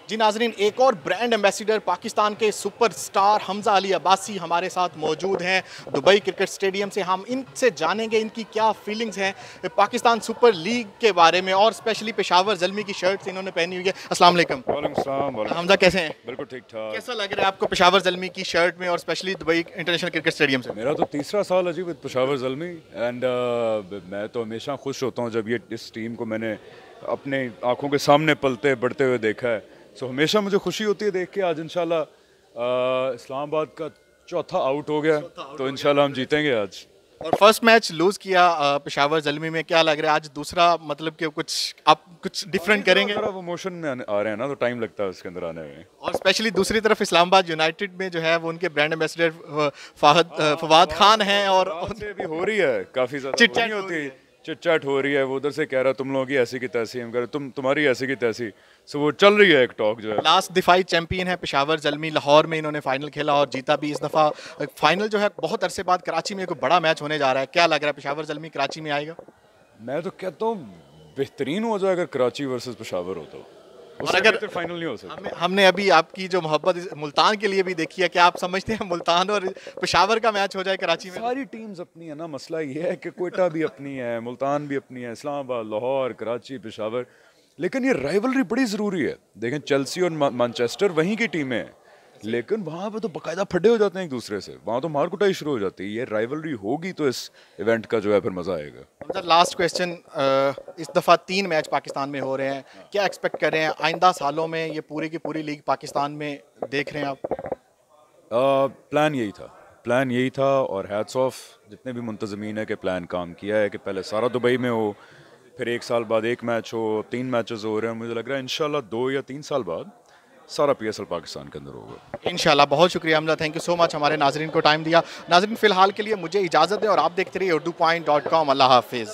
जी नाजरीन, एक और ब्रांड एम्बेसडर पाकिस्तान के सुपरस्टार हमजा अली अब्बासी हमारे साथ मौजूद हैं दुबई क्रिकेट स्टेडियम से। हम इनसे जानेंगे इनकी क्या फीलिंग्स हैं पाकिस्तान सुपर लीग के बारे में, और स्पेशली पेशावर ज़ल्मी की शर्ट इन्होंने पहनी हुई है। अस्सलाम वालेकुम। हमजा कैसे हैं? बिल्कुल ठीक ठाक। कैसा लग रहा है आपको पेशावर ज़ल्मी की शर्ट में और specially Dubai international cricket stadium से? मेरा तो तीसरा साल है जी विद पेशावर ज़ल्मी एंड मैं तो हमेशा खुश होता हूँ जब ये इस टीम को मैंने अपने आंखों के सामने पलते बढ़ते हुए देखा है। सो हमेशा मुझे खुशी होती है देख के। आज इंशाल्लाह इस्लामाबाद का चौथा आउट हो गया, तो इंशाल्लाह हम जीतेंगे आज। और फर्स्ट मैच लूज किया पेशावर ज़ल्मी में, क्या लग रहा है आज दूसरा, मतलब कि कुछ आप कुछ डिफरेंट करेंगे? वो मोशन में आ रहे हैं ना, तो टाइम लगता है उसके अंदर आने में। और स्पेशली दूसरी तरफ इस्लामाबाद यूनाइटेड में जो है वो उनके ब्रांड एम्बेसडर फवाद खान हैं, और उनसे भी हो रही है काफी ज्यादा होती है, चिट-चैट हो रही है। वो उधर से कह रहा है तुम लोगों की ऐसी की तैसी, हम कह रहे तुम्हारी ऐसी की तैसी। सो वो चल रही है एक टॉक जो है। लास्ट दिफाई चैंपियन है पेशावर ज़ल्मी, लाहौर में इन्होंने फाइनल खेला और जीता भी। इस दफ़ा फाइनल जो है बहुत अरसे बाद कराची में एक बड़ा मैच होने जा रहा है। क्या लग रहा है पेशावर ज़ल्मी कराची में आएगा? मैं तो कहता हूँ बेहतरीन हो जाए अगर कराची वर्सेस पेशावर हो तो। और अगर फाइनल नहीं हो सकता। हमने अभी आपकी जो मोहब्बत मुल्तान के लिए भी देखी है, क्या आप समझते हैं मुल्तान और पेशावर का मैच हो जाए कराची में? सारी टीम्स अपनी है ना, मसला ये है कि कोयटा भी अपनी है, मुल्तान भी अपनी है, इस्लामाबाद, लाहौर, कराची, पेशावर, लेकिन ये राइवलरी बड़ी ज़रूरी है। देखें चेल्सी और मैनचेस्टर वहीं की टीमें हैं, लेकिन वहाँ पे तो बाकायदा फड्डे हो जाते हैं एक दूसरे से, वहाँ तो मार कुटाई शुरू हो जाती है। ये राइवलरी होगी तो इस इवेंट का जो है फिर मज़ा आएगा। लास्ट क्वेश्चन, इस दफ़ा 3 मैच पाकिस्तान में हो रहे हैं, क्या एक्सपेक्ट कर रहे हैं आइंदा सालों में ये पूरी की पूरी लीग पाकिस्तान में देख रहे हैं आप? प्लान यही था और हैट्स ऑफ जितने भी मुंतज़मीन है कि प्लान काम किया है कि पहले सारा दुबई में हो, फिर एक साल बाद एक मैच हो, 3 मैचेस हो रहे हैं। मुझे लग रहा है इंशाल्लाह 2 या 3 साल बाद सारा PSL पाकिस्तान के अंदर होगा इंशाल्लाह। बहुत शुक्रिया Hamza, thank you so much हमारे नाजरीन को टाइम दिया। नाजरीन फ़िलहाल के लिए मुझे इजाज़त दें और आप देखते रहिए urdu point.com। अल्लाह हाफिज़।